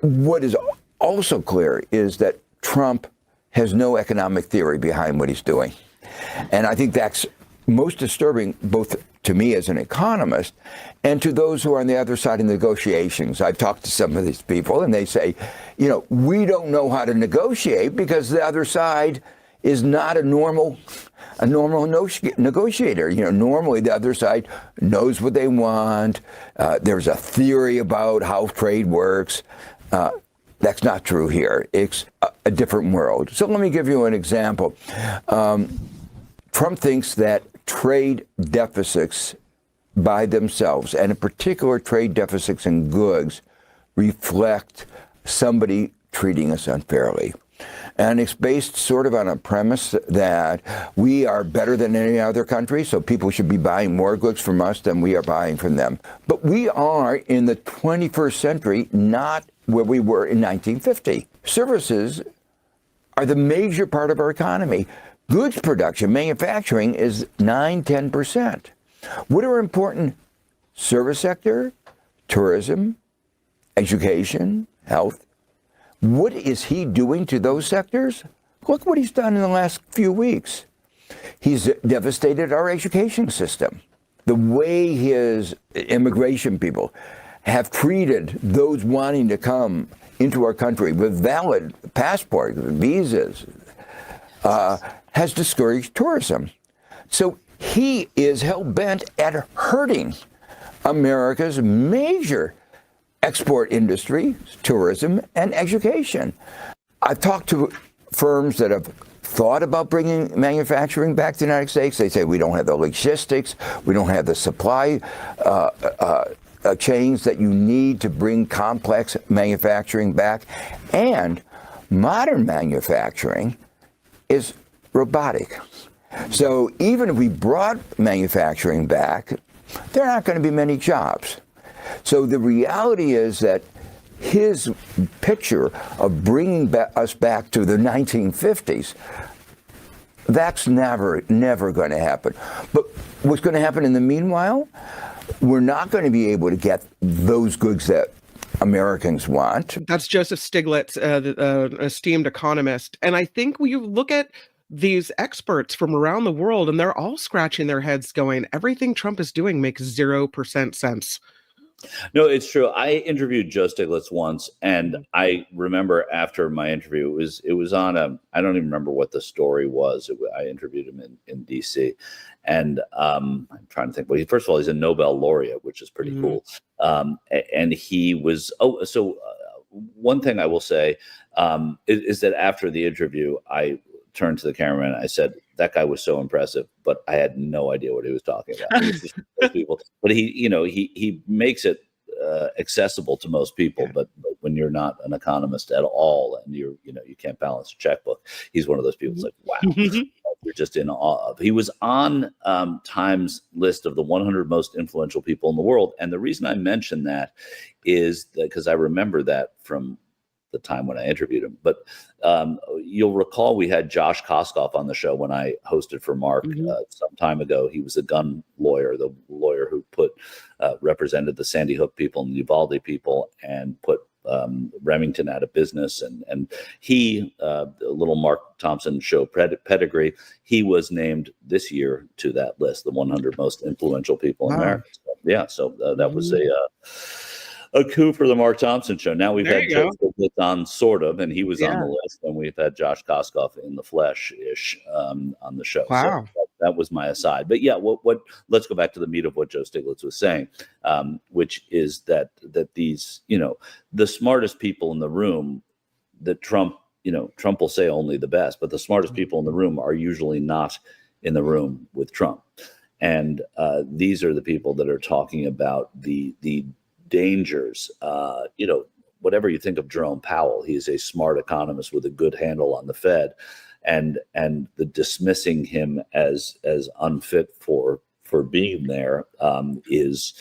What is also clear is that Trump has no economic theory behind what he's doing. And I think that's most disturbing, both to me as an economist and to those who are on the other side of negotiations. I've talked to some of these people and they say, we don't know how to negotiate because the other side is not a normal negotiator. Normally the other side knows what they want. There's a theory about how trade works. That's not true here. It's a different world. So let me give you an example. Trump thinks that trade deficits by themselves, and in particular trade deficits in goods, reflect somebody treating us unfairly. And it's based sort of on a premise that we are better than any other country, so people should be buying more goods from us than we are buying from them. But we are in the 21st century, not where we were in 1950. Services are the major part of our economy. Goods production, manufacturing is 9-10%. What are important? Service sector, tourism, education, health. What is he doing to those sectors? Look what he's done in the last few weeks. He's devastated our education system. The way his immigration people have treated those wanting to come into our country with valid passports, visas, has discouraged tourism. So he is hell-bent at hurting America's major export industry, tourism, and education. I've talked to firms that have thought about bringing manufacturing back to the United States. They say we don't have the logistics, we don't have the supply chains that you need to bring complex manufacturing back. And modern manufacturing is robotic. So even if we brought manufacturing back, there are not going to be many jobs. So the reality is that his picture of bringing us back to the 1950s, that's never going to happen. But what's going to happen in the meanwhile? We're not going to be able to get those goods that Americans want. That's Joseph Stiglitz, an esteemed economist. And I think when you look at these experts from around the world, and they're all scratching their heads going, everything Trump is doing makes 0% sense. No, it's true. I interviewed Joe Stiglitz once, and I remember after my interview, it was on I don't even remember what the story was. I interviewed him in D.C., and I'm trying to think. Well, first of all, he's a Nobel laureate, which is pretty cool. And he was. One thing I will say is that after the interview, I turned to the cameraman and I said, that guy was so impressive, but I had no idea what he was talking about. He was just people. But he makes it accessible to most people. But when you're not an economist at all and you can't balance a checkbook, he's one of those people who's like, wow, you're just in awe of. He was on Time's list of the 100 most influential people in the world. And the reason I mention that is that because I remember that from the time when I interviewed him. But you'll recall we had Josh Koskoff on the show when I hosted for Mark some time ago. He was a gun lawyer, the lawyer who represented the Sandy Hook people and the Uvalde people and put Remington out of business. And he, the little Mark Thompson show pedigree, he was named this year to that list, the 100 most influential people in America. So, that was a coup for the Mark Thompson show. Now we've had Joe Stiglitz on, sort of, and he was on the list, and we've had Josh Koskoff in the flesh-ish on the show. Wow. So that was my aside. But yeah, let's go back to the meat of what Joe Stiglitz was saying, which is that these, the smartest people in the room, that Trump will say only the best, but the smartest people in the room are usually not in the room with Trump. And these are the people that are talking about the dangers. Whatever you think of Jerome Powell, he's a smart economist with a good handle on the Fed, and the dismissing him as unfit for being there is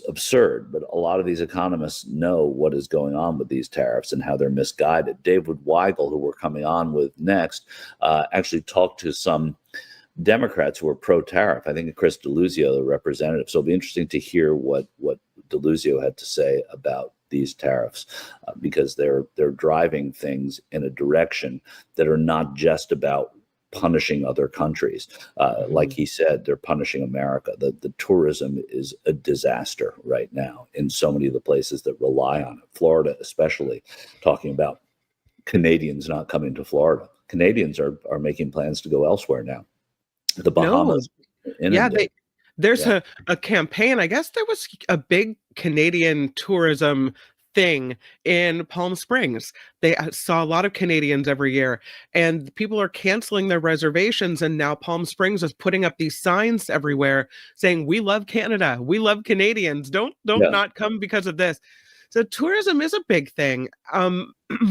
absurd. But a lot of these economists know what is going on with these tariffs and how they're misguided. David Weigel, who we're coming on with next, actually talked to some Democrats who are pro-tariff. I think Chris Deluzio, the representative. So it'll be interesting to hear what Deluzio had to say about these tariffs because they're driving things in a direction that are not just about punishing other countries. Like he said, they're punishing America. The tourism is a disaster right now in so many of the places that rely on it. Florida, especially, talking about Canadians not coming to Florida. Canadians are making plans to go elsewhere now. The No, Bahamas, yeah, there's Yeah. a campaign. I guess there was a big Canadian tourism thing in Palm Springs. They saw a lot of Canadians every year, and people are canceling their reservations. And now Palm Springs is putting up these signs everywhere saying, "We love Canada. We love Canadians. Don't Yeah. not come because of this." So tourism is a big thing,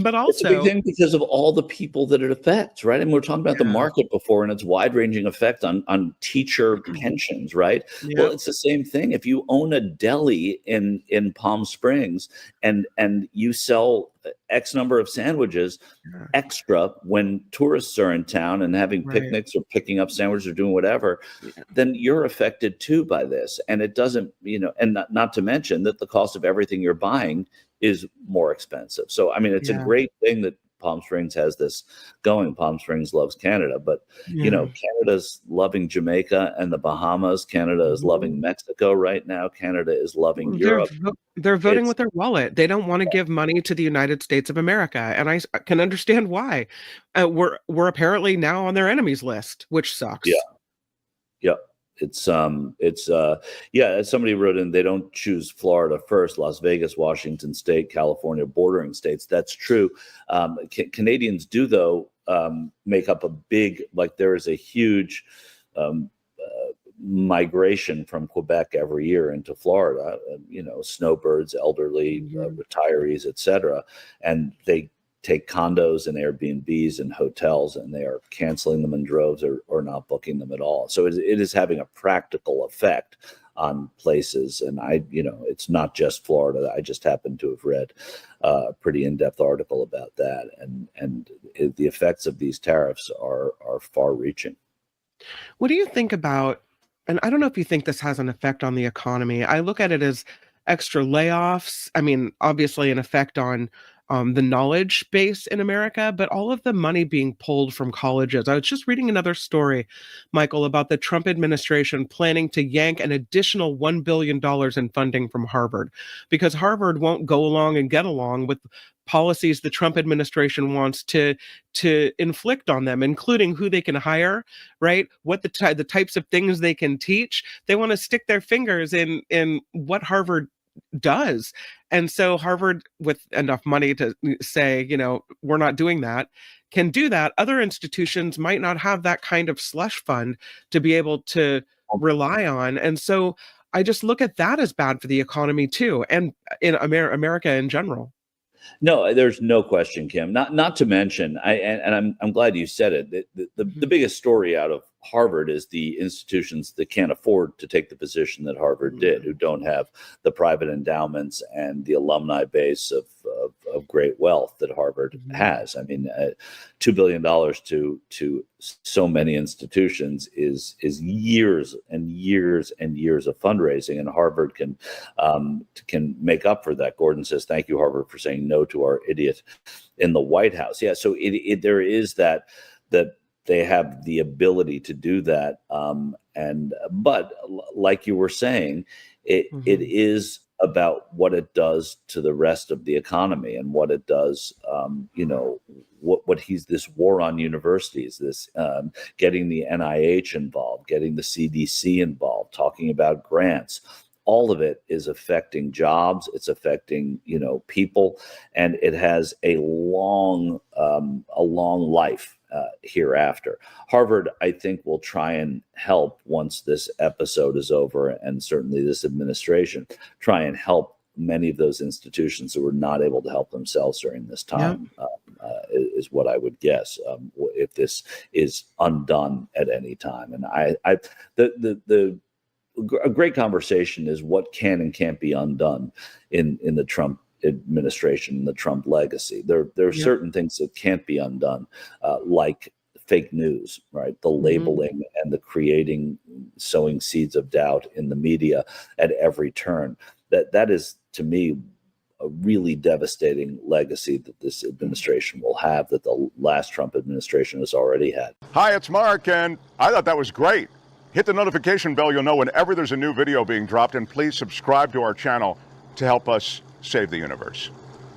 but It's a big also, thing because of all the people that it affects, right? And we were talking about the yeah, market before and its wide-ranging effect on teacher pensions, right? Well, yep, it's the same thing. If you own a deli in Palm Springs and you sell X number of sandwiches yeah, extra when tourists are in town and having right, picnics or picking up sandwiches or doing whatever, yeah, then you're affected too by this. And it doesn't, and not to mention that the cost of everything you're buying is more expensive. So, I mean, it's a yeah, great thing that Palm Springs has this going. Palm Springs loves Canada, but, yeah. Canada's loving Jamaica and the Bahamas. Canada is loving Mhm. Mexico right now. Canada is loving Europe. They're voting It's, with their wallet. They don't want to give money to the United States of America, and I can understand why. We're apparently now on their enemies list, which yeah, sucks. yeah. As somebody wrote in, they don't choose Florida first, Las Vegas, Washington State, California, bordering states. That's true. Canadians do, though, make up a big, like there is a huge migration from Quebec every year into Florida, snowbirds, elderly, Mhm. retirees, etc. And they take condos and Airbnbs and hotels, and they are canceling them in droves or not booking them at all. So it is having a practical effect on places. And it's not just Florida. I just happened to have read a pretty in-depth article about that. The effects of these tariffs are far-reaching. What do you think about, and I don't know if you think this has an effect on the economy. I look at it as extra layoffs. I mean, obviously, an effect on the knowledge base in America, but all of the money being pulled from colleges. I was just reading another story, Michael, about the Trump administration planning to yank an additional $1 billion in funding from Harvard because Harvard won't go along and get along with policies the Trump administration wants to inflict on them, including who they can hire, right? What the types of things they can teach. They want to stick their fingers in what Harvard does. And so Harvard, with enough money to say, we're not doing that, can do that. Other institutions might not have that kind of slush fund to be able to rely on. And so I just look at that as bad for the economy too, and in America in general. No, there's no question, Kim. Not to mention, I'm glad you said it. The Mhm. biggest story out of Harvard is the institutions that can't afford to take the position that Harvard did, who don't have the private endowments and the alumni base of great wealth that Harvard Mhm. has. I mean, $2 billion to so many institutions is years and years and years of fundraising, and Harvard can make up for that. Gordon says, "Thank you, Harvard, for saying no to our idiot in the White House." Yeah, so there is that they have the ability to do that, but like you were saying, it Mhm. is about what it does to the rest of the economy and what it does. What he's this war on universities, this getting the NIH involved, getting the CDC involved, talking about grants. All of it is affecting jobs. It's affecting people, and it has a long life hereafter. Harvard, I think, will try and help once this episode is over, and certainly this administration try and help many of those institutions who were not able to help themselves during this Yeah. time. Is what I would guess if this is undone at any time. And a great conversation is what can and can't be undone in the Trump administration, the Trump legacy. There are Yeah. certain things that can't be undone, like fake news, right? The Mhm. labeling and the sowing seeds of doubt in the media at every turn. That is, to me, really devastating legacy that this administration will have that the last Trump administration has already had. Hi, it's Mark, and I thought that was great. Hit the notification bell. You'll know whenever there's a new video being dropped, and please subscribe to our channel to help us save the universe.